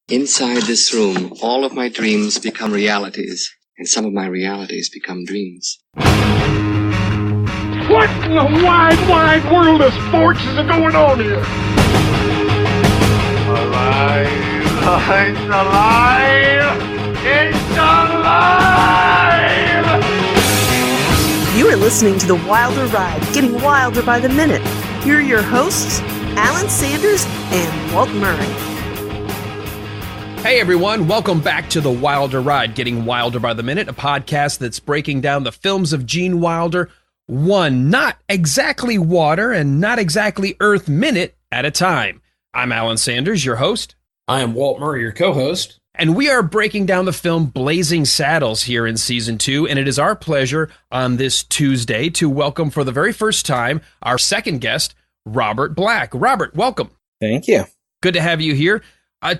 Inside this room, all of my dreams become realities, and some of my realities become dreams. What in the wide, wide world of sports is going on here? Alive! It's alive! It's alive! You are listening to The Wilder Ride, getting wilder by the minute. Here are your hosts, Alan Sanders and Walt Murray. Hey everyone, welcome back to The Wilder Ride, getting wilder by the minute, a podcast that's breaking down the films of Gene Wilder, one not exactly water and not exactly earth minute at a time. I'm Alan Sanders, your host. I am Walt Murray, your co-host. And we are breaking down the film Blazing Saddles here in Season 2, and it is our pleasure on this Tuesday to welcome for the very first time our second guest, Robert Black. Robert, welcome. Thank you. Good to have you here.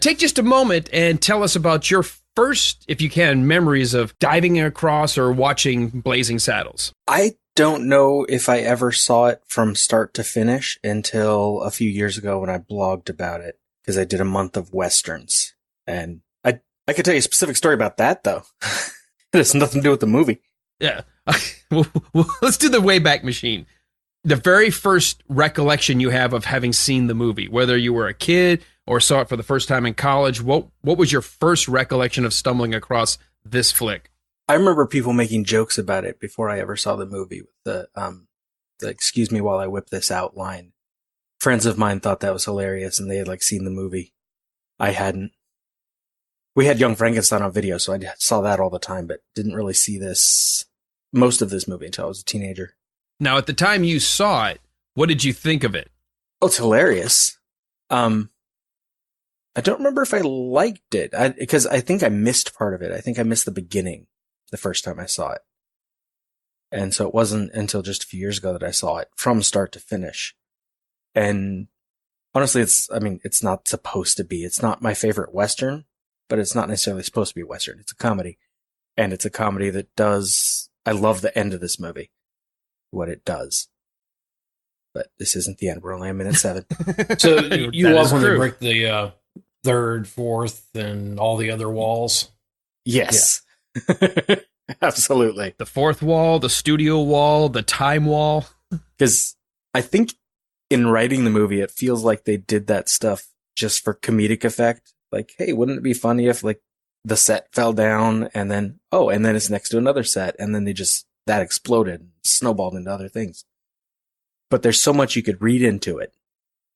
Take just a moment and tell us about your first, if you can, memories of diving across or watching Blazing Saddles. I don't know if I ever saw it from start to finish until a few years ago when I blogged about it, because I did a month of Westerns. And I could tell you a specific story about that, though. It has nothing to do with the movie. Yeah. Well, let's do the Wayback Machine. The very first recollection you have of having seen the movie, whether you were a kid or saw it for the first time in college, what was your first recollection of stumbling across this flick? I remember people making jokes about it before I ever saw the movie with the "excuse me while I whip this out" line. Friends of mine thought that was hilarious, and they had seen the movie. I hadn't. We had Young Frankenstein on video, so I saw that all the time, but didn't really see most of this movie until I was a teenager. Now, at the time you saw it, what did you think of it? Oh, it's hilarious. I don't remember if I liked it, because I think I missed part of it. I think I missed the beginning the first time I saw it. And so it wasn't until just a few years ago that I saw it from start to finish. And honestly, it's not supposed to be. It's not my favorite Western, but it's not necessarily supposed to be a Western. It's a comedy. And it's a comedy that I love the end of this movie, what it does. But this isn't the end. We're only at minute 7. So you love when they break the third, fourth, and all the other walls? Yes. Yeah. Absolutely. The fourth wall, the studio wall, the time wall. Because I think in writing the movie, it feels like they did that stuff just for comedic effect. Like, hey, wouldn't it be funny if the set fell down and then it's next to another set, and then that exploded and snowballed into other things. But there's so much you could read into it.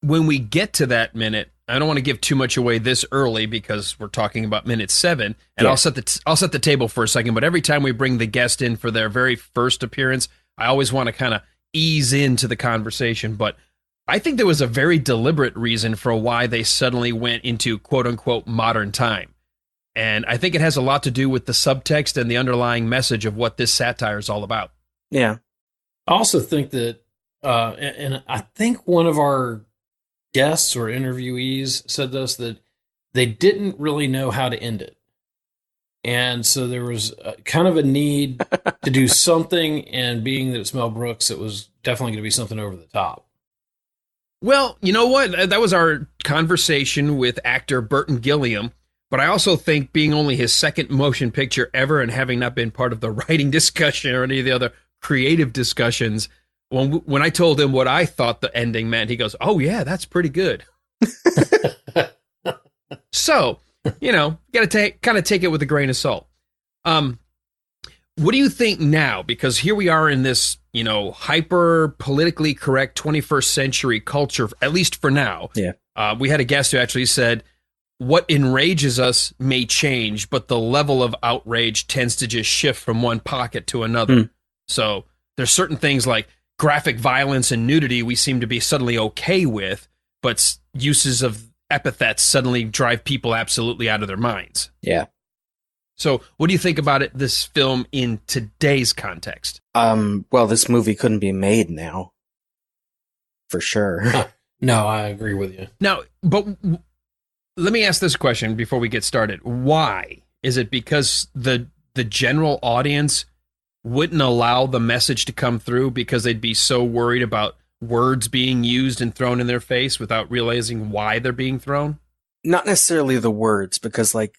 When we get to that minute, I don't want to give too much away this early because we're talking about minute 7, and yeah. I'll set the table for a second. But every time we bring the guest in for their very first appearance, I always want to kind of ease into the conversation. But I think there was a very deliberate reason for why they suddenly went into quote unquote modern time, and I think it has a lot to do with the subtext and the underlying message of what this satire is all about. Yeah, I also think that, and I think one of our guests or interviewees said this, that they didn't really know how to end it. And so there was kind of a need to do something, and being that it's Mel Brooks, it was definitely going to be something over the top. Well, you know what? That was our conversation with actor Burton Gilliam, but I also think being only his second motion picture ever and having not been part of the writing discussion or any of the other creative discussions, when I told him what I thought the ending meant, he goes, "Oh yeah, that's pretty good." So, got to kind of take it with a grain of salt. What do you think now? Because here we are in this, hyper politically correct 21st century culture, at least for now. Yeah. We had a guest who actually said, what enrages us may change, but the level of outrage tends to just shift from one pocket to another. So there's certain things like graphic violence and nudity we seem to be suddenly okay with, but uses of epithets suddenly drive people absolutely out of their minds. Yeah. So what do you think about this film in today's context? Well, this movie couldn't be made now. For sure. No, I agree with you. Now, but let me ask this question before we get started. Why? Is it because the general audience wouldn't allow the message to come through because they'd be so worried about words being used and thrown in their face without realizing why they're being thrown? not necessarily the words, because like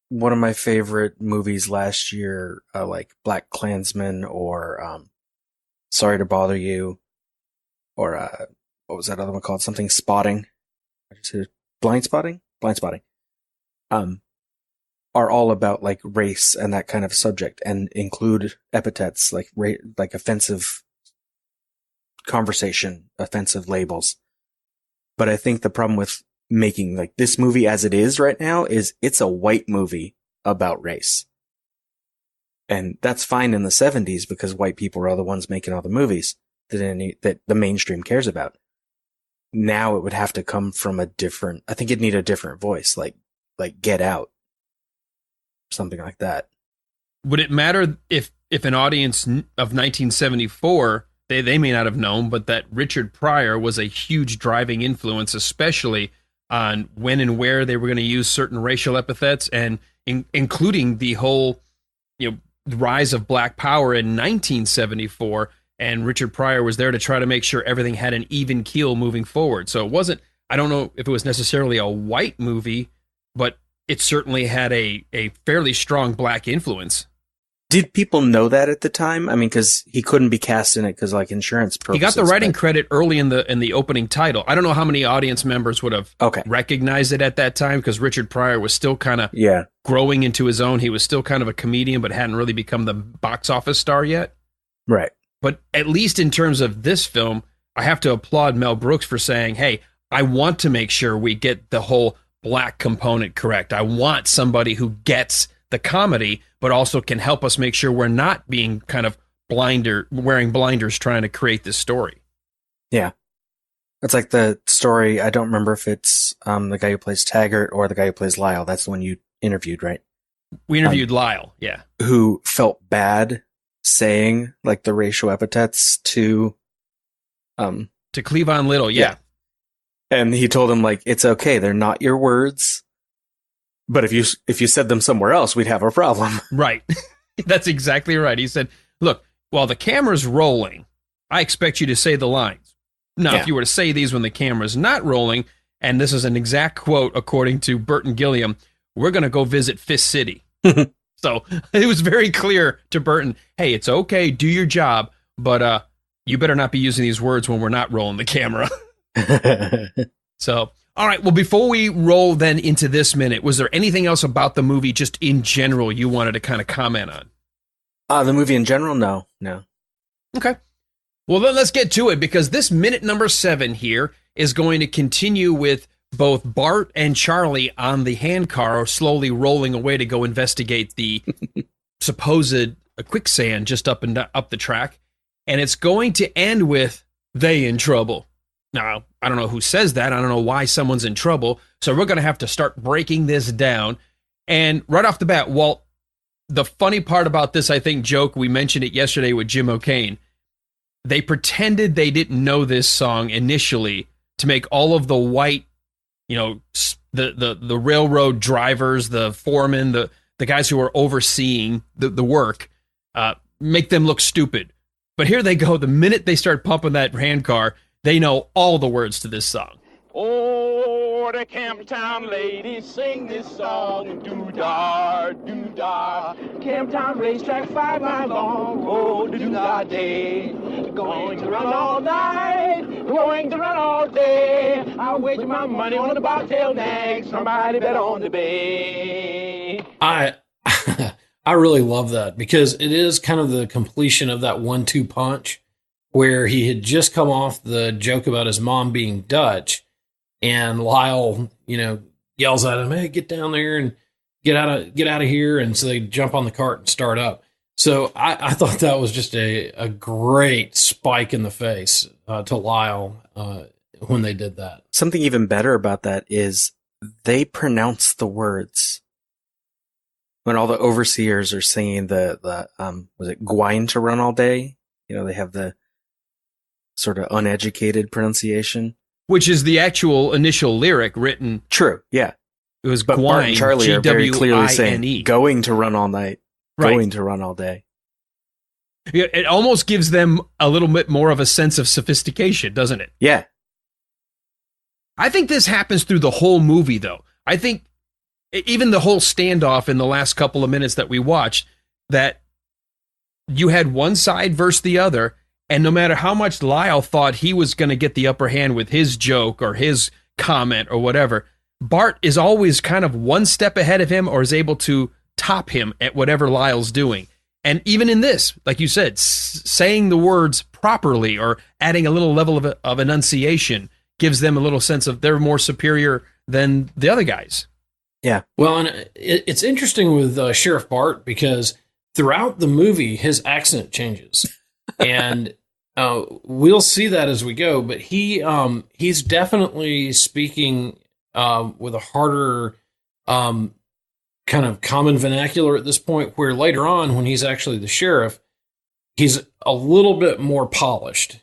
one of my favorite movies last year, like Black Klansman or Sorry to Bother You, or what was that other one called? Something Spotting. Blind Spotting? Blind Spotting. Are all about like race and that kind of subject, and include epithets like like offensive conversation, offensive labels. But I think the problem with making like this movie as it is right now is it's a white movie about race. And that's fine in the 70s because white people are the ones making all the movies that the mainstream cares about. Now it would have to come from I think it'd need a different voice, like Get Out. Something like that. Would it matter if an audience of 1974, they may not have known, but that Richard Pryor was a huge driving influence, especially on when and where they were going to use certain racial epithets, and including the whole, rise of Black Power in 1974. And Richard Pryor was there to try to make sure everything had an even keel moving forward. So it wasn't, I don't know if it was necessarily a white movie, but it certainly had a fairly strong black influence. Did people know that at the time? I mean, because he couldn't be cast in it because like insurance purposes. He got the writing credit early in the opening title. I don't know how many audience members would have recognized it at that time, because Richard Pryor was still kind of growing into his own. He was still kind of a comedian, but hadn't really become the box office star yet. Right. But at least in terms of this film, I have to applaud Mel Brooks for saying, hey, I want to make sure we get the whole black component correct. I want somebody who gets the comedy, but also can help us make sure we're not being kind of wearing blinders trying to create this story. Yeah. It's like the story, I don't remember if it's the guy who plays Taggert or the guy who plays Lyle. That's the one you interviewed, right? We interviewed Lyle, yeah. Who felt bad saying like the racial epithets to Cleavon Little, yeah. And he told him like, it's okay, they're not your words. But if you said them somewhere else, we'd have a problem. Right. That's exactly right. He said, look, while the camera's rolling, I expect you to say the lines. Now, if you were to say these when the camera's not rolling, and this is an exact quote according to Burton Gilliam, we're going to go visit Fist City. So it was very clear to Burton, hey, it's okay, do your job, but you better not be using these words when we're not rolling the camera. So, all right, well, before we roll then into this minute, was there anything else about the movie just in general you wanted to kind of comment on? The movie in general? No. Okay. Well, then let's get to it, because this minute number 7 here is going to continue with both Bart and Charlie on the handcar slowly rolling away to go investigate the supposed quicksand just up the track. And it's going to end with they in trouble. Now, I don't know who says that. I don't know why someone's in trouble. So we're going to have to start breaking this down. And right off the bat, Walt, the funny part about this, I think, joke, we mentioned it yesterday with Jim O'Kane. They pretended they didn't know this song initially to make all of the white, the railroad drivers, the foremen, the guys who are overseeing the work, make them look stupid. But here they go. The minute they start pumping that handcar, they know all the words to this song. Oh, the Camptown Lady sing this song, doo-dah, doo-dah. Camptown racetrack 5 miles long, oh, doo-dah day. Going to run all night, going to run all day. I'll wager my money on the bobtail nag, somebody bet on the bay. I really love that, because it is kind of the completion of that 1-2 punch, where he had just come off the joke about his mom being Dutch, and Lyle, yells at him, hey, get down there and get out of here. And so they jump on the cart and start up. So I thought that was just a great spike in the face to Lyle when they did that. Something even better about that is they pronounce the words. When all the overseers are singing the was it Gwine to Run All Day? They have the sort of uneducated pronunciation. Which is the actual initial lyric written. True, yeah. It was but Gwine, Bart and Charlie are very clearly saying, Gwine. going to run all night, going to run all day. Yeah, it almost gives them a little bit more of a sense of sophistication, doesn't it? Yeah. I think this happens through the whole movie, though. I think even the whole standoff in the last couple of minutes that we watched, that you had one side versus the other, and no matter how much Lyle thought he was going to get the upper hand with his joke or his comment or whatever, Bart is always kind of one step ahead of him or is able to top him at whatever Lyle's doing. And even in this, like you said, saying the words properly or adding a little level of enunciation gives them a little sense of they're more superior than the other guys. Yeah. Well, and it's interesting with Sheriff Bart because throughout the movie, his accent changes. And we'll see that as we go, but he's definitely speaking with a harder kind of common vernacular at this point, where later on, when he's actually the sheriff, he's a little bit more polished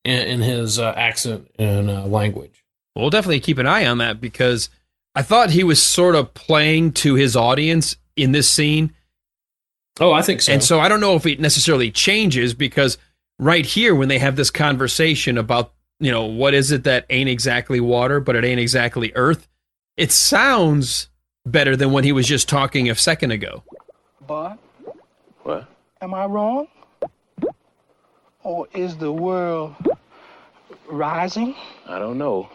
in his accent and language. We'll definitely keep an eye on that, because I thought he was sort of playing to his audience in this scene. Oh, I think so. And so I don't know if it necessarily changes, because right here, when they have this conversation about, what is it that ain't exactly water, but it ain't exactly earth, it sounds better than when he was just talking a second ago. Bart? What? Am I wrong? Or is the world rising? I don't know.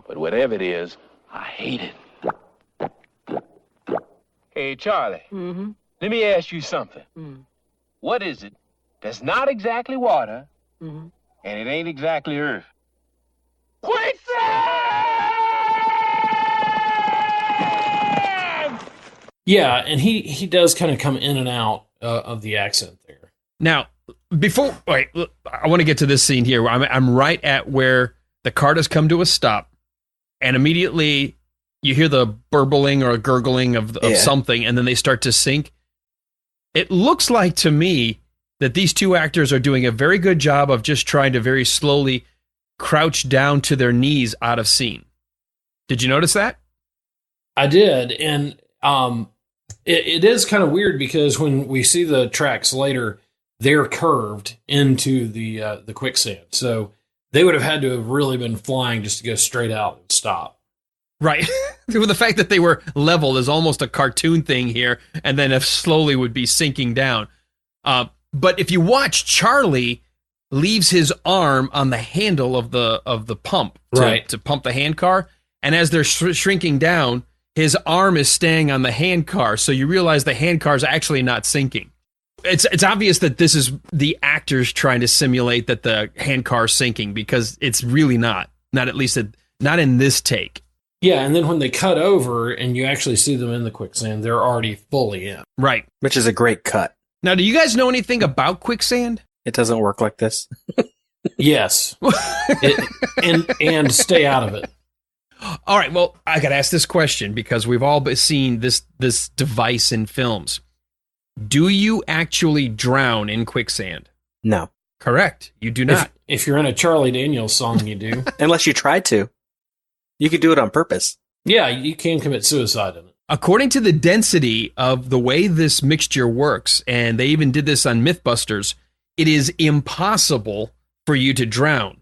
But whatever it is, I hate it. Hey, Charlie. Mm-hmm. Let me ask you something. Mm. What is it that's not exactly water, Mm-hmm. and it ain't exactly earth? Quicksand! Yeah, and he does kind of come in and out of the accent there. Now, I want to get to this scene here. Where I'm right at where the cart has come to a stop, and immediately you hear the burbling or gurgling of something, and then they start to sink. It looks like to me that these two actors are doing a very good job of just trying to very slowly crouch down to their knees out of scene. Did you notice that? I did, and it is kind of weird because when we see the tracks later, they're curved into the quicksand. So they would have had to have really been flying just to go straight out and stop. Right. With the fact that they were level is almost a cartoon thing here, and then slowly would be sinking down. But if you watch, Charlie leaves his arm on the handle of the pump to pump the handcar, and as they're shrinking down, his arm is staying on the handcar, so you realize the handcar is actually not sinking. It's obvious that this is the actors trying to simulate that the handcar is sinking, because it's really not at least not in this take. Yeah, and then when they cut over and you actually see them in the quicksand, they're already fully in. Right. Which is a great cut. Now, do you guys know anything about quicksand? It doesn't work like this. Yes. and stay out of it. All right, well, I got to ask this question because we've all seen this device in films. Do you actually drown in quicksand? No. Correct. You do not. If you're in a Charlie Daniels song, you do. Unless you try to. You could do it on purpose. Yeah, you can commit suicide in it. According to the density of the way this mixture works, and they even did this on Mythbusters, it is impossible for you to drown.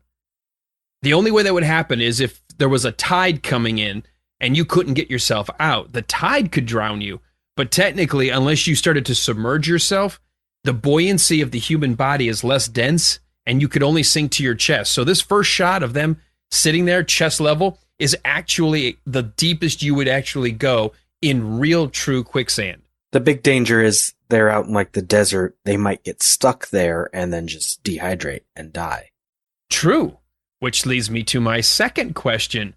The only way that would happen is if there was a tide coming in and you couldn't get yourself out. The tide could drown you, but technically, unless you started to submerge yourself, the buoyancy of the human body is less dense and you could only sink to your chest. So this first shot of them sitting there chest level is actually the deepest you would actually go in real true quicksand. The big danger is they're out in like the desert. They might get stuck there and then just dehydrate and die. True. Which leads me to my second question.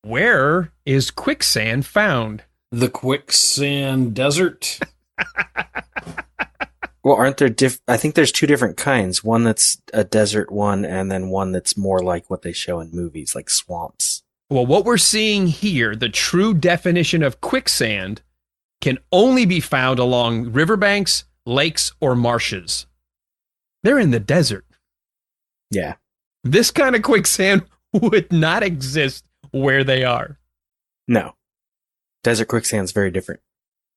Where is quicksand found? The quicksand desert? Well, aren't there I think there's two different kinds. One that's a desert one, and then one that's more like what they show in movies, like swamps. Well, what we're seeing here, the true definition of quicksand, can only be found along riverbanks, lakes, or marshes. They're in the desert. Yeah. This kind of quicksand would not exist where they are. No. Desert quicksand's very different.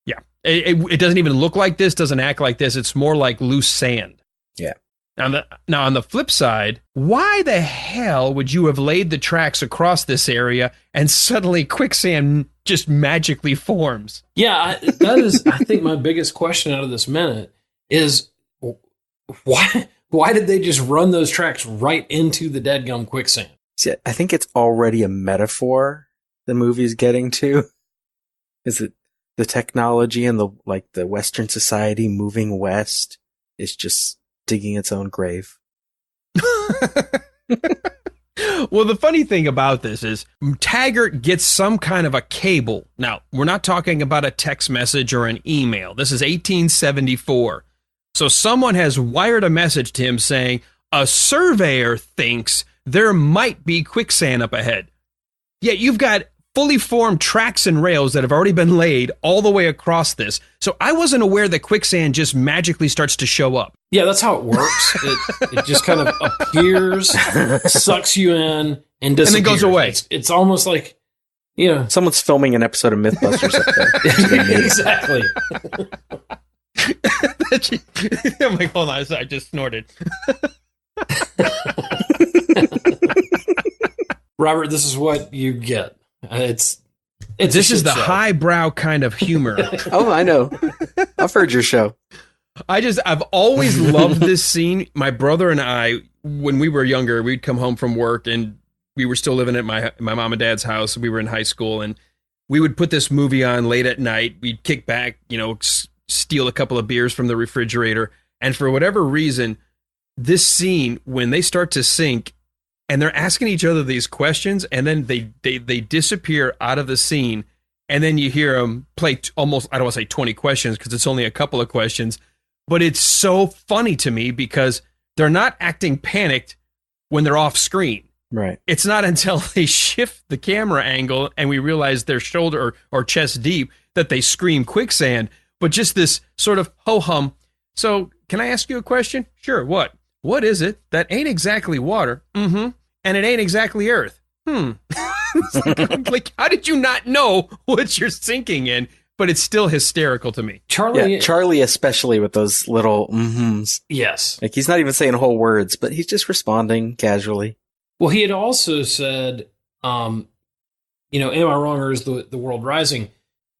Yeah. It doesn't even look like this, doesn't act like this. It's more like loose sand. Yeah. Now, on the flip side, why the hell would you have laid the tracks across this area and suddenly quicksand just magically forms? Yeah, that is, I think, my biggest question out of this minute is why did they just run those tracks right into the deadgum quicksand? See, I think it's already a metaphor the movie's getting to. Is it the technology and the Western society moving west is just digging its own grave? Well, the funny thing about this is Taggert gets some kind of a cable. Now, we're not talking about a text message or an email. This is 1874. So someone has wired a message to him saying, a surveyor thinks there might be quicksand up ahead. Yet you've got fully formed tracks and rails that have already been laid all the way across this. So I wasn't aware that quicksand just magically starts to show up. Yeah, that's how it works. It just kind of appears, sucks you in, and disappears. And then goes away. It's almost like, someone's filming an episode of Mythbusters up there. Exactly. I'm like, hold on, I just snorted. Robert, this is what you get. This is the highbrow kind of humor. Oh, I know. I've heard your show. I've always loved this scene. My brother and I, when we were younger, we'd come home from work and we were still living at my mom and dad's house. We were in high school and we would put this movie on late at night. We'd kick back, steal a couple of beers from the refrigerator. And for whatever reason, this scene, when they start to sink and they're asking each other these questions and then they disappear out of the scene. And then you hear them play almost, I don't want to say 20 questions because it's only a couple of questions. But it's so funny to me because they're not acting panicked when they're off screen. Right. It's not until they shift the camera angle and we realize they're shoulder or chest deep that they scream quicksand. But just this sort of ho-hum. So can I ask you a question? Sure. What? What is it that ain't exactly water? Mm-hmm. And it ain't exactly earth. Like, how did you not know what you're sinking in? But it's still hysterical to me. Charlie especially with those little mm-hms. Yes. Like he's not even saying whole words, but he's just responding casually. Well, he had also said, am I wrong or is the world rising?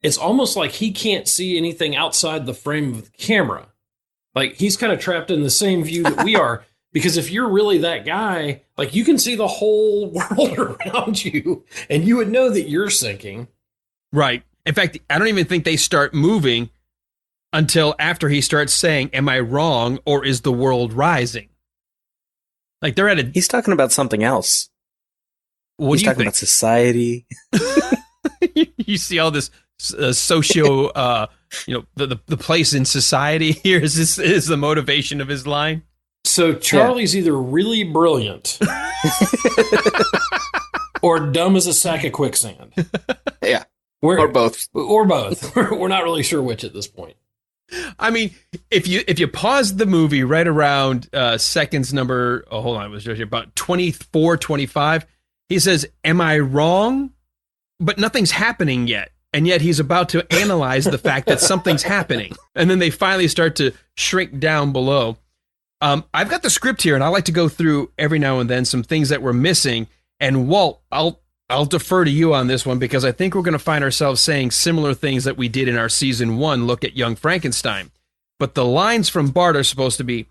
It's almost like he can't see anything outside the frame of the camera. Like he's kind of trapped in the same view that we are. Because if you're really that guy, like you can see the whole world around you and you would know that you're sinking. Right. In fact, I don't even think they start moving until after he starts saying, am I wrong or is the world rising? Like they're He's talking about something else. What He's do you talking think? about society. You see all this socio, the place in society here is the motivation of his line. So Charlie's either really brilliant or dumb as a sack of quicksand. Yeah. Or both. Or both. We're not really sure which at this point. I mean, if you pause the movie right around seconds number, hold on, it was just about 24, 25, he says, am I wrong? But nothing's happening yet. And yet he's about to analyze the fact that something's happening. And then they finally start to shrink down below. I've got the script here, and I like to go through every now and then some things that we're missing. And Walt, I'll defer to you on this one because I think we're going to find ourselves saying similar things that we did in our season 1 look at Young Frankenstein. But the lines from Bart are supposed to be,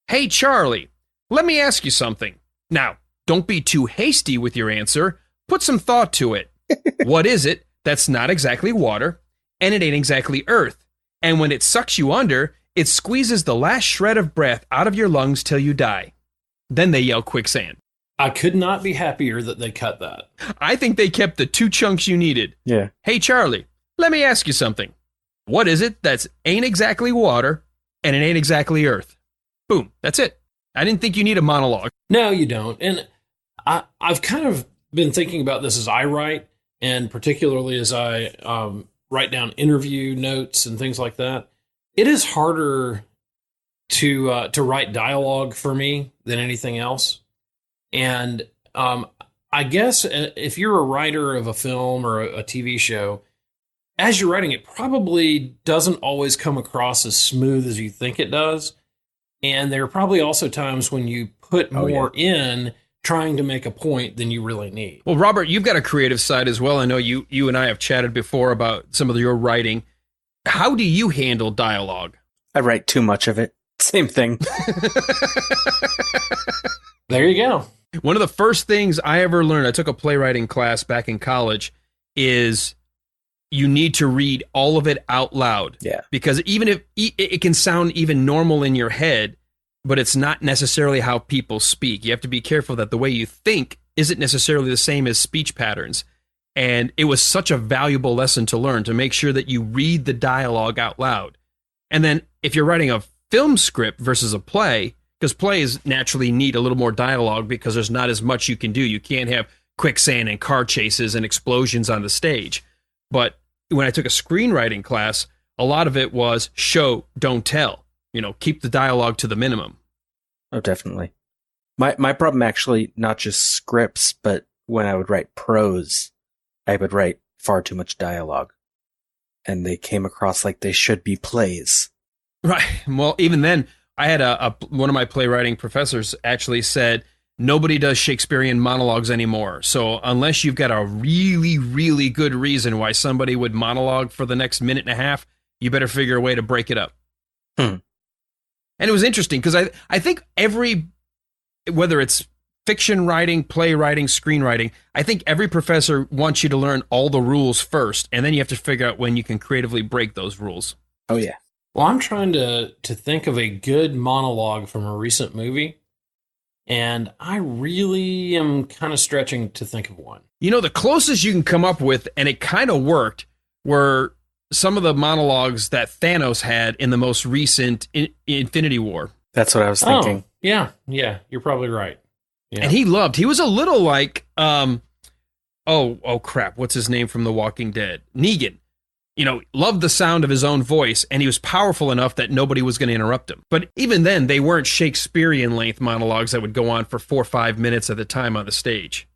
hey, Charlie, let me ask you something. Now, don't be too hasty with your answer. Put some thought to it. What is it that's not exactly water, and it ain't exactly earth? And when it sucks you under, it squeezes the last shred of breath out of your lungs till you die. Then they yell quicksand. I could not be happier that they cut that. I think they kept the 2 chunks you needed. Yeah. Hey, Charlie, let me ask you something. What is it that's ain't exactly water and it ain't exactly earth? Boom. That's it. I didn't think you need a monologue. No, you don't. And I've kind of been thinking about this as I write, and particularly as I write down interview notes and things like that. It is harder to write dialogue for me than anything else. And I guess if you're a writer of a film or a TV show, as you're writing, it probably doesn't always come across as smooth as you think it does. And there are probably also times when you put more in trying to make a point than you really need. Well, Robert, you've got a creative side as well. I know you and I have chatted before about some of your writing. How do you handle dialogue? I write too much of it. Same thing. There you go. One of the first things I ever learned, I took a playwriting class back in college, is you need to read all of it out loud. Yeah. Because even if it can sound even normal in your head, but it's not necessarily how people speak. You have to be careful that the way you think isn't necessarily the same as speech patterns. And it was such a valuable lesson to learn, to make sure that you read the dialogue out loud. And then if you're writing a film script versus a play, because plays naturally need a little more dialogue because there's not as much you can do. You can't have quicksand and car chases and explosions on the stage. But when I took a screenwriting class, a lot of it was show, don't tell. Keep the dialogue to the minimum. Oh, definitely. My problem actually, not just scripts, but when I would write prose, I would write far too much dialogue. And they came across like they should be plays. Right. Well, even then, I had one of my playwriting professors actually said, nobody does Shakespearean monologues anymore. So unless you've got a really, really good reason why somebody would monologue for the next minute and a half, you better figure a way to break it up. And it was interesting because I think whether it's fiction writing, playwriting, screenwriting, I think every professor wants you to learn all the rules first, and then you have to figure out when you can creatively break those rules. Oh, yeah. Well, I'm trying to think of a good monologue from a recent movie. And I really am kind of stretching to think of one. The closest you can come up with, and it kind of worked, were some of the monologues that Thanos had in the most recent Infinity War. That's what I was thinking. Oh, yeah, you're probably right. Yeah. And he was a little like, oh crap, what's his name from The Walking Dead? Negan. Loved the sound of his own voice, and he was powerful enough that nobody was going to interrupt him. But even then, they weren't Shakespearean-length monologues that would go on for 4 or 5 minutes at a time on the stage.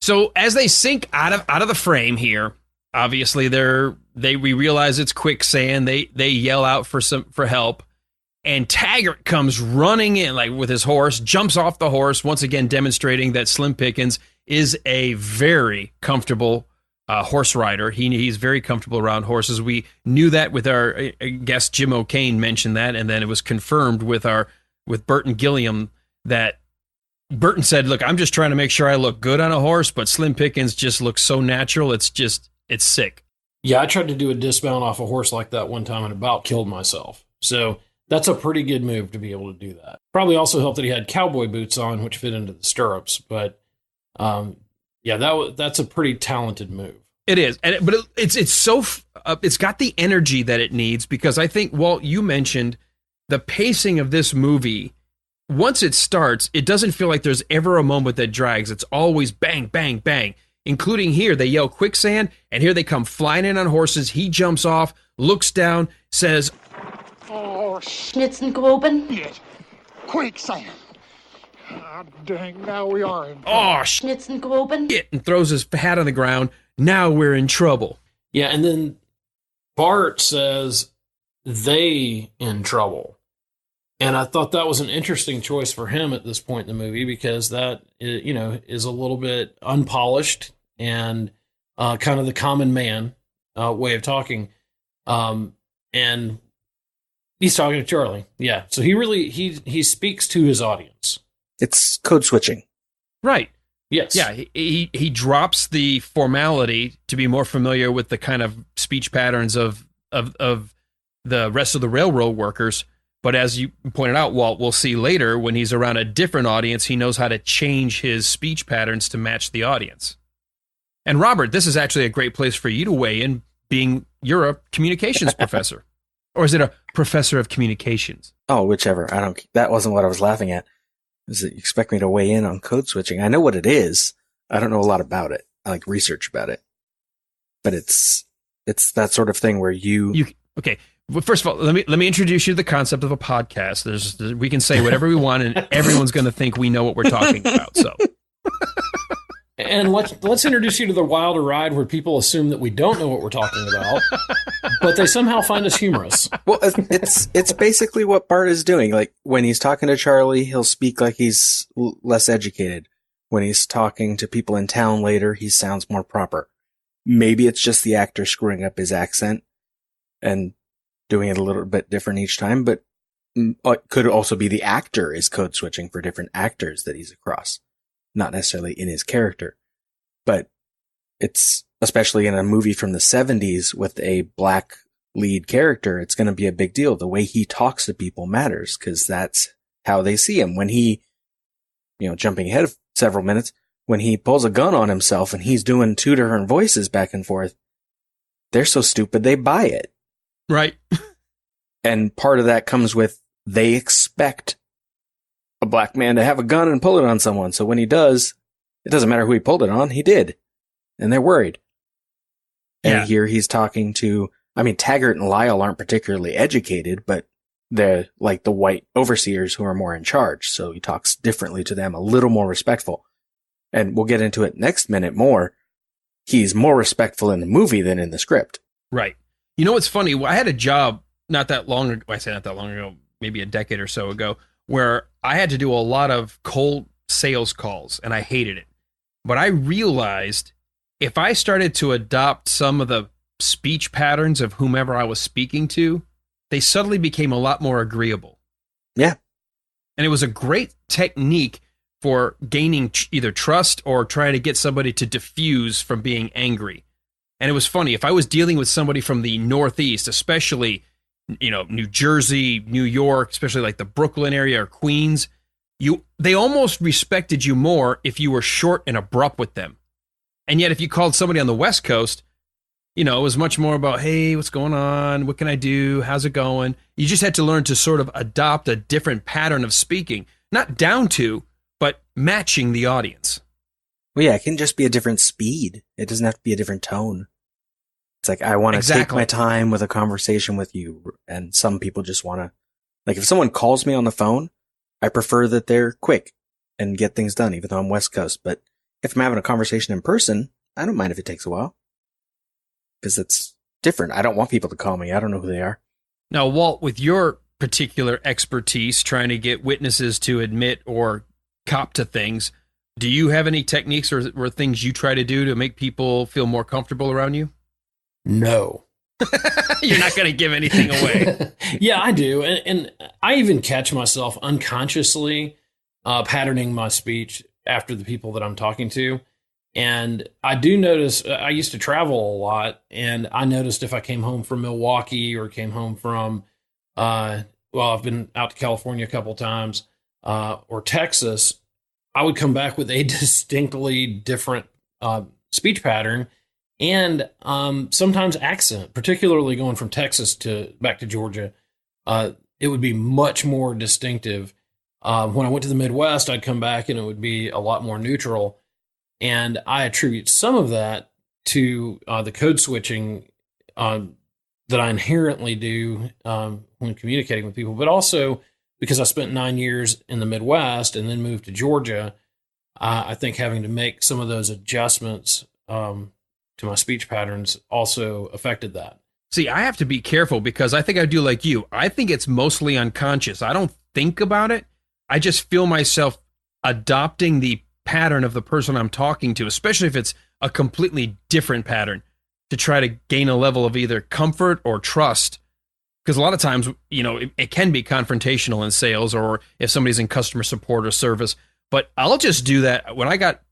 So as they sink out of the frame here, obviously we realize it's quicksand. They yell out for help, and Taggert comes running in like with his horse, jumps off the horse, once again demonstrating that Slim Pickens is a very comfortable horse rider. He's very comfortable around horses. We knew that with our guest Jim O'Kane mentioned that, and then it was confirmed with Burton Gilliam that Burton said, "Look, I'm just trying to make sure I look good on a horse, but Slim Pickens just looks so natural. It's sick." Yeah, I tried to do a dismount off a horse like that one time and about killed myself. So that's a pretty good move to be able to do that. Probably also helped that he had cowboy boots on, which fit into the stirrups, but that's a pretty talented move. It is, but it's so it's got the energy that it needs, because I think, Walt, you mentioned the pacing of this movie. Once it starts, it doesn't feel like there's ever a moment that drags. It's always bang, bang, bang. Including here, they yell quicksand, and here they come flying in on horses. He jumps off, looks down, says, "Oh, Schnitzengruben. shit! Quicksand! Ah, dang, now we are in. oh, Schnitzengruben. shit, and throws his hat on the ground. Now we're in trouble. Yeah, and then Bart says, they in trouble. And I thought that was an interesting choice for him at this point in the movie, because that, is a little bit unpolished and kind of the common man way of talking. And he's talking to Charlie. Yeah. So he speaks to his audience. It's code switching. Right. Yes. Yeah, he drops the formality to be more familiar with the kind of speech patterns of the rest of the railroad workers. But as you pointed out, Walt, we'll see later when he's around a different audience, he knows how to change his speech patterns to match the audience. And Robert, this is actually a great place for you to weigh in, you're a communications professor. Or is it a professor of communications? Oh, whichever. That wasn't what I was laughing at. Is that you expect me to weigh in on code switching? I know what it is. I don't know a lot about it. I like research about it. But it's that sort of thing where okay. Well, first of all, let me introduce you to the concept of a podcast. We can say whatever we want, and everyone's going to think we know what we're talking about. So, and let's introduce you to the Wilder Ride, where people assume that we don't know what we're talking about. but they somehow find us humorous. Well, it's basically what Bart is doing. Like when he's talking to Charlie, he'll speak like he's less educated. When he's talking to people in town later, he sounds more proper. Maybe it's just the actor screwing up his accent and doing it a little bit different each time, but it could also be the actor is code switching for different actors that he's across, not necessarily in his character. But it's, especially in a movie from the 70s with a black lead character, it's going to be a big deal. The way he talks to people matters because that's how they see him. When he, jumping ahead of several minutes, when he pulls a gun on himself and he's doing two different voices back and forth, they're so stupid they buy it. Right. And part of that comes with they expect a black man to have a gun and pull it on someone. So when he does, it doesn't matter who he pulled it on, he did. And they're worried. And here he's talking to, Taggert and Lyle aren't particularly educated, but they're like the white overseers who are more in charge. So he talks differently to them, a little more respectful. And we'll get into it next minute more. He's more respectful in the movie than in the script. Right. You know what's funny? I had a job not that long ago, I say not that long ago, maybe a decade or so ago, where I had to do a lot of cold sales calls and I hated it. But I realized if I started to adopt some of the speech patterns of whomever I was speaking to, they suddenly became a lot more agreeable. Yeah. And it was a great technique for gaining either trust or trying to get somebody to diffuse from being angry. And it was funny, if I was dealing with somebody from the Northeast, especially, New Jersey, New York, especially like the Brooklyn area or Queens, they almost respected you more if you were short and abrupt with them. And yet if you called somebody on the West Coast, it was much more about, hey, what's going on? What can I do? How's it going? You just had to learn to sort of adopt a different pattern of speaking, not down to, but matching the audience. Well, yeah, it can just be a different speed. It doesn't have to be a different tone. It's like, I want to take my time with a conversation with you. And some people just want to, like, if someone calls me on the phone, I prefer that they're quick and get things done, even though I'm West Coast. But if I'm having a conversation in person, I don't mind if it takes a while. Because it's different. I don't want people to call me. I don't know who they are. Now, Walt, with your particular expertise trying to get witnesses to admit or cop to things, do you have any techniques or things you try to do to make people feel more comfortable around you? No. You're not going to give anything away. Yeah, I do. And I even catch myself unconsciously patterning my speech after the people that I'm talking to. And I do notice, I used to travel a lot, and I noticed if I came home from Milwaukee or came home from, I've been out to California a couple times, or Texas, I would come back with a distinctly different speech pattern and sometimes accent, particularly going from Texas back to Georgia. It would be much more distinctive. When I went to the Midwest, I'd come back and it would be a lot more neutral. And I attribute some of that to the code switching that I inherently do when communicating with people, but also because I spent 9 years in the Midwest and then moved to Georgia. I think having to make some of those adjustments to my speech patterns also affected that. See, I have to be careful because I think I do like you. I think it's mostly unconscious. I don't think about it. I just feel myself adopting the pattern of the person I'm talking to, especially if it's a completely different pattern, to try to gain a level of either comfort or trust. Because a lot of times, it can be confrontational in sales or if somebody's in customer support or service. But I'll just do that. When I got,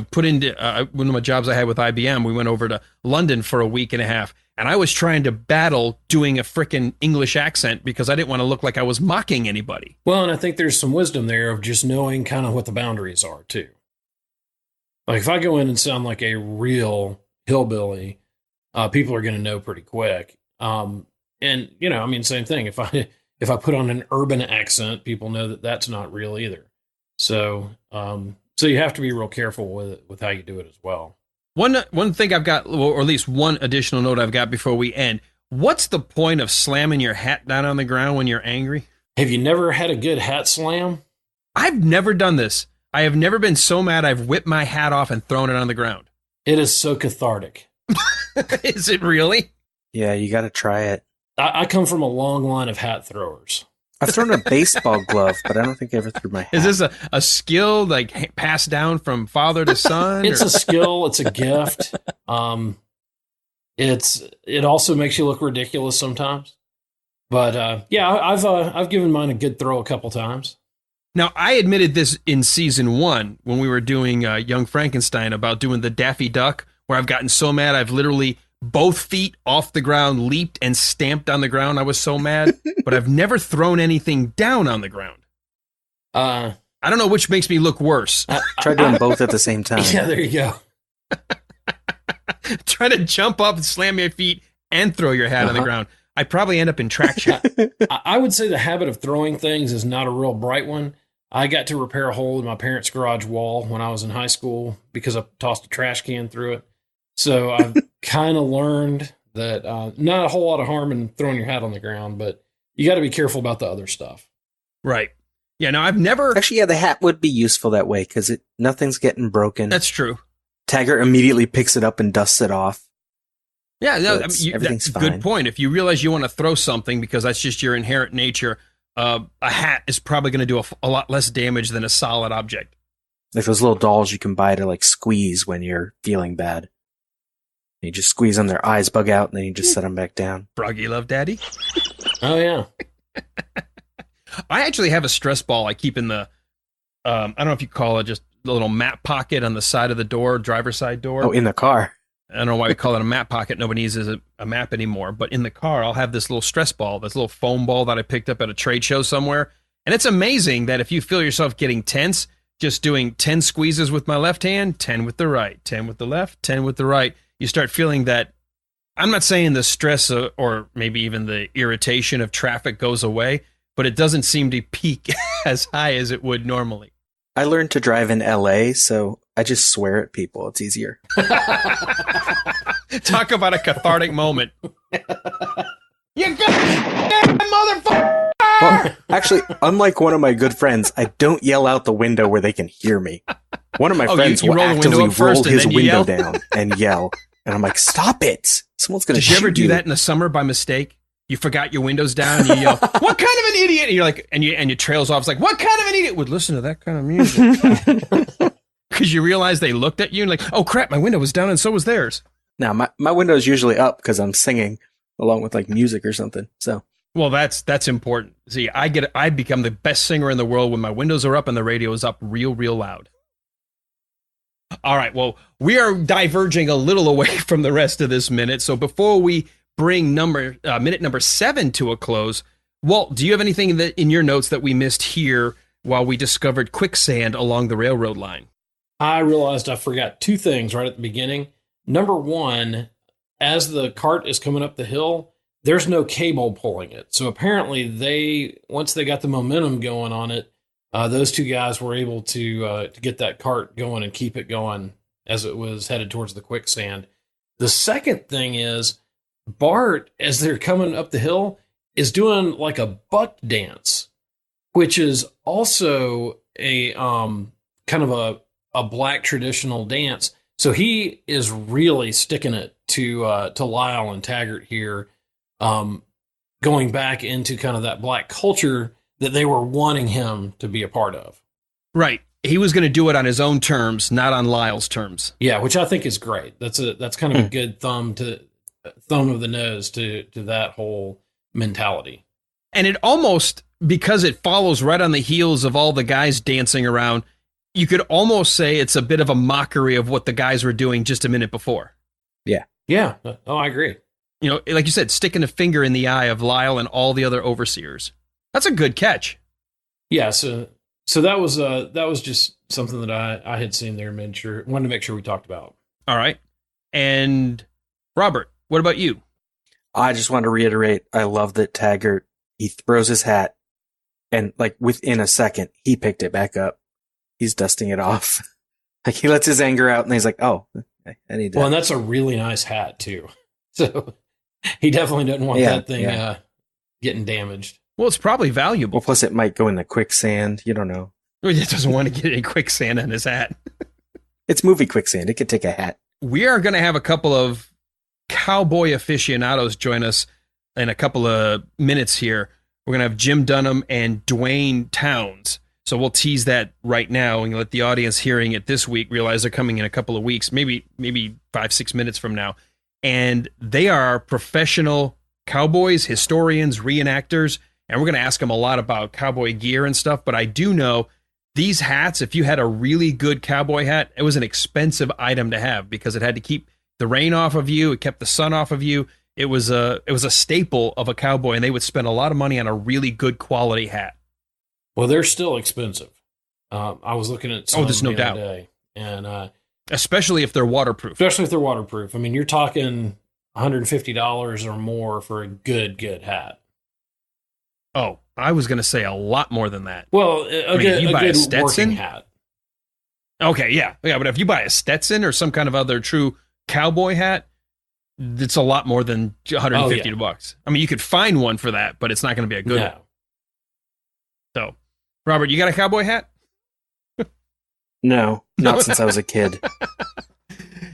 put into one of my jobs I had with IBM, we went over to London for a week and a half. And I was trying to battle doing a frickin' English accent because I didn't want to look like I was mocking anybody. Well, and I think there's some wisdom there of just knowing kind of what the boundaries are, too. Like, if I go in and sound like a real hillbilly, people are going to know pretty quick. And, same thing. If I put on an urban accent, people know that that's not real either. So you have to be real careful with how you do it as well. One thing I've got, or at least one additional note I've got before we end. What's the point of slamming your hat down on the ground when you're angry? Have you never had a good hat slam? I've never done this. I have never been so mad I've whipped my hat off and thrown it on the ground. It is so cathartic. Is it really? Yeah, you got to try it. I come from a long line of hat throwers. I've thrown a baseball glove, but I don't think I ever threw my hat. Is this a skill like passed down from father to son? It's a skill. It's a gift. It also makes you look ridiculous sometimes. But yeah, I've given mine a good throw a couple times. Now, I admitted this in season 1 when we were doing Young Frankenstein about doing the Daffy Duck, where I've gotten so mad I've literally both feet off the ground, leaped and stamped on the ground. I was so mad, but I've never thrown anything down on the ground. I don't know which makes me look worse. Try doing both at the same time. Yeah, there you go. Try to jump up and slam your feet and throw your hat on the ground. I'd probably end up in traction. I would say the habit of throwing things is not a real bright one. I got to repair a hole in my parents' garage wall when I was in high school because I tossed a trash can through it. So I've kind of learned that not a whole lot of harm in throwing your hat on the ground, but you got to be careful about the other stuff. Right. Yeah, no, I've never... Actually, yeah, the hat would be useful that way because nothing's getting broken. That's true. Taggert immediately picks it up and dusts it off. Yeah, no, So everything's that's a fine. good point. If you realize you want to throw something because that's just your inherent nature, a hat is probably going to do a lot less damage than a solid object. Like those little dolls you can buy to like squeeze when you're feeling bad. You just squeeze them, their eyes bug out, and then you just set them back down. Froggy Love Daddy. Oh, yeah. I actually have a stress ball I keep in the, I don't know if you call it just a little map pocket on the side of the door, driver's side door. Oh, in the car. I don't know why we call it a map pocket. Nobody uses a map anymore. But in the car, I'll have this little stress ball, this little foam ball that I picked up at a trade show somewhere. And it's amazing that if you feel yourself getting tense, just doing 10 squeezes with my left hand, 10 with the right, 10 with the left, 10 with the right, you start feeling that, I'm not saying the stress or maybe even the irritation of traffic goes away, but it doesn't seem to peak as high as it would normally. I learned to drive in LA, so I just swear at people. It's easier. Talk about a cathartic moment. You got motherfucker! Well, actually, unlike one of my good friends, I don't yell out the window where they can hear me. One of my friends you will roll the window actively up first roll and his then you window yell? down and yell. And I'm like, stop it. Someone's going to Did shoot you ever do that in the summer by mistake? You forgot your windows down and you yell, what kind of an idiot? And you're like, and you trails off. It's like, what kind of an idiot would listen to that kind of music? Because you realize they looked at you and like, oh crap, my window was down and so was theirs. Now, my window's usually up because I'm singing along with like music or something. So, well, that's important. See, I become the best singer in the world when my windows are up and the radio is up real loud. All right, well, we are diverging a little away from the rest of this minute. So before we bring minute number 7 to a close, Walt, do you have anything in your notes that we missed here while we discovered quicksand along the railroad line? I realized I forgot 2 things right at the beginning. Number 1, as the cart is coming up the hill, there's no cable pulling it. So apparently once they got the momentum going on it, those 2 guys were able to get that cart going and keep it going as it was headed towards the quicksand. The second thing is Bart, as they're coming up the hill, is doing like a buck dance, which is also a kind of a black traditional dance. So he is really sticking it to Lyle and Taggert here, going back into kind of that black culture that they were wanting him to be a part of. Right. He was going to do it on his own terms, not on Lyle's terms. Yeah, which I think is great. That's kind of a good thumb of the nose to that whole mentality. And it almost, because it follows right on the heels of all the guys dancing around, you could almost say it's a bit of a mockery of what the guys were doing just a minute before. Yeah. Yeah. Oh, I agree. You know, like you said, sticking a finger in the eye of Lyle and all the other overseers. That's a good catch. Yeah. So that was just something that I had seen there and wanted to make sure we talked about. All right. And Robert, what about you? I just want to reiterate, I love that Taggert, he throws his hat and like within a second, he picked it back up. He's dusting it off. Like he lets his anger out and he's like, oh, I need to. Well, and that's a really nice hat too. So he definitely doesn't want that thing getting damaged. Well, it's probably valuable. Well, plus it might go in the quicksand. You don't know. He doesn't want to get any quicksand on his hat. It's movie quicksand. It could take a hat. We are going to have a couple of cowboy aficionados join us in a couple of minutes here. We're going to have Jim Dunham and Dwayne Towns. So we'll tease that right now and let the audience hearing it this week realize they're coming in a couple of weeks, maybe 5-6 minutes from now. And they are professional cowboys, historians, reenactors, and we're going to ask them a lot about cowboy gear and stuff. But I do know these hats, if you had a really good cowboy hat, it was an expensive item to have because it had to keep the rain off of you. It kept the sun off of you. It was a staple of a cowboy, and they would spend a lot of money on a really good quality hat. Well, they're still expensive. I was looking at some there's no the doubt. other day, and especially if they're waterproof. I mean, you're talking $150 or more for a good hat. Oh, I was going to say a lot more than that. Well, a good working hat. Okay, yeah, but if you buy a Stetson or some kind of other true cowboy hat, it's a lot more than $150 I mean, you could find one for that, but it's not going to be a good one. So, Robert, you got a cowboy hat? No, not since I was a kid.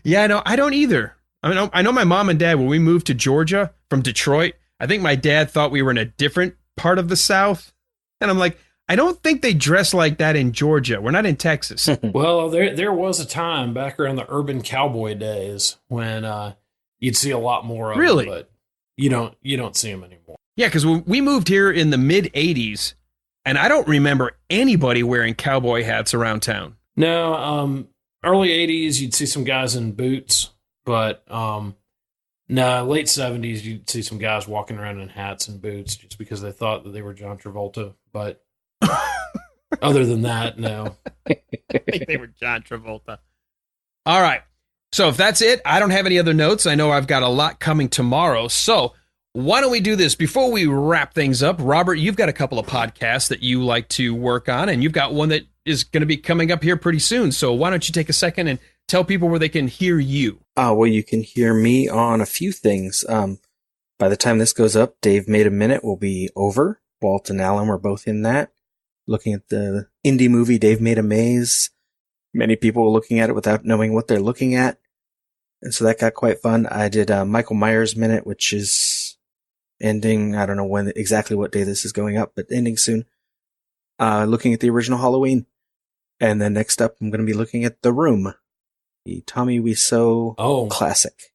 Yeah, no, I don't either. I know my mom and dad, when we moved to Georgia from Detroit, I think my dad thought we were in a different part of the South. And I'm like, I don't think they dress like that in Georgia. We're not in Texas. Well, there was a time back around the urban cowboy days when you'd see a lot more of them, but you don't see them anymore. Yeah, because when we moved here in the mid-'80s, and I don't remember anybody wearing cowboy hats around town. No, early 80s, you'd see some guys in boots, but no, late 70s, you'd see some guys walking around in hats and boots just because they thought that they were John Travolta. But other than that, no. I think they were John Travolta. All right. So if that's it, I don't have any other notes. I know I've got a lot coming tomorrow. So why don't we do this? Before we wrap things up, Robert, you've got a couple of podcasts that you like to work on, and you've got one that is going to be coming up here pretty soon. So why don't you take a second and tell people where they can hear you? Well, you can hear me on a few things. By the time this goes up, Dave Made a Minute will be over. Walt and Alan were both in that. Looking at the indie movie Dave Made a Maze. Many people were looking at it without knowing what they're looking at. And so that got quite fun. I did Michael Myers Minute, which is ending. I don't know exactly what day this is going up, but ending soon. Looking at the original Halloween. And then next up, I'm going to be looking at The Room, the Tommy Wiseau classic.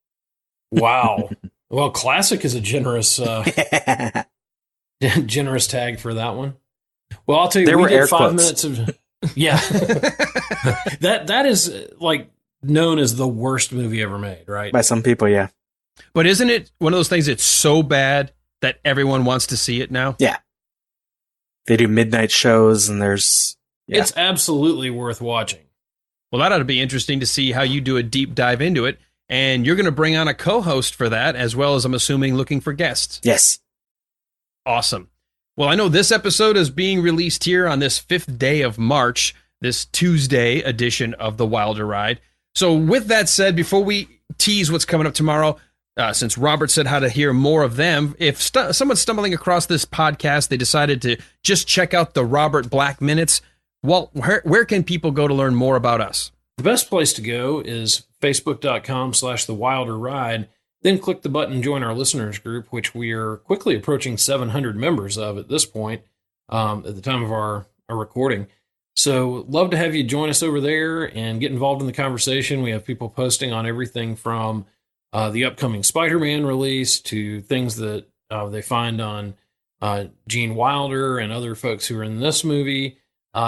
Wow. Well, classic is a generous generous tag for that one. Well, I'll tell you, we did 5 minutes of that is like known as the worst movie ever made, right? By some people, yeah. But isn't it one of those things that's so bad that everyone wants to see it now? Yeah. They do midnight shows, and there's... Yeah. It's absolutely worth watching. Well, that ought to be interesting to see how you do a deep dive into it. And you're going to bring on a co-host for that, as well as, I'm assuming, looking for guests. Yes. Awesome. Well, I know this episode is being released here on this 5th day of March, this Tuesday edition of The Wilder Ride. So with that said, before we tease what's coming up tomorrow, since Robert said how to hear more of them, if someone's stumbling across this podcast, they decided to just check out the Robert Black Minutes, well, where can people go to learn more about us? The best place to go is facebook.com/The Wilder Ride. Then click the button, join our listeners group, which we are quickly approaching 700 members of at this point, at the time of our recording. So love to have you join us over there and get involved in the conversation. We have people posting on everything from the upcoming Spider-Man release to things that they find on Gene Wilder and other folks who are in this movie.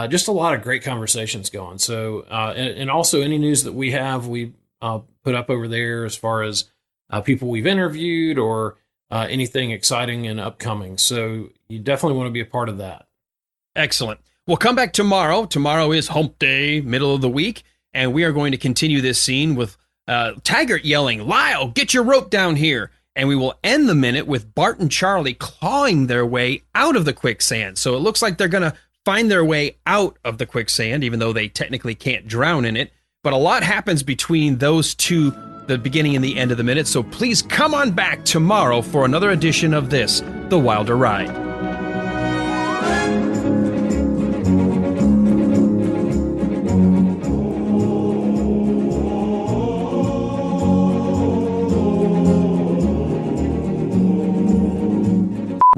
Just a lot of great conversations going. So, and also any news that we have, we put up over there as far as people we've interviewed or anything exciting and upcoming. So you definitely want to be a part of that. Excellent. We'll come back tomorrow. Tomorrow is hump day, middle of the week, and we are going to continue this scene with Taggert yelling, "Lyle, get your rope down here." And we will end the minute with Bart and Charlie clawing their way out of the quicksand. So it looks like they're going to find their way out of the quicksand, even though they technically can't drown in it. But a lot happens between those two, the beginning and the end of the minute. So please come on back tomorrow for another edition of this, The Wilder Ride.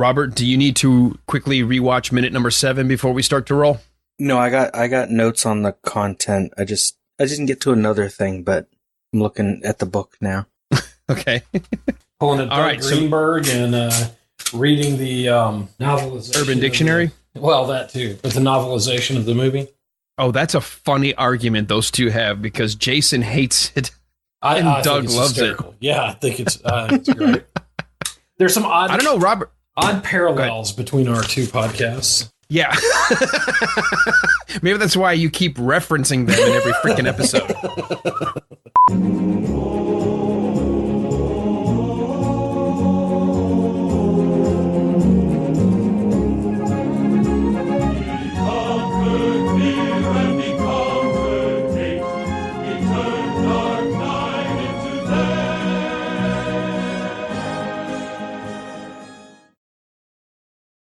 Robert, do you need to quickly rewatch minute number 7 before we start to roll? No, I got notes on the content. I didn't get to another thing, but I'm looking at the book now. Okay. Pulling a Doug Greenberg and reading the novelization. Urban Dictionary? Well, that too. But the novelization of the movie. Oh, that's a funny argument those two have because Jason hates it and Doug loves hysterical. It. Yeah, I think it's great. There's some odd... I don't know, Robert. Odd parallels between our two podcasts. Yeah. Maybe that's why you keep referencing them in every freaking episode.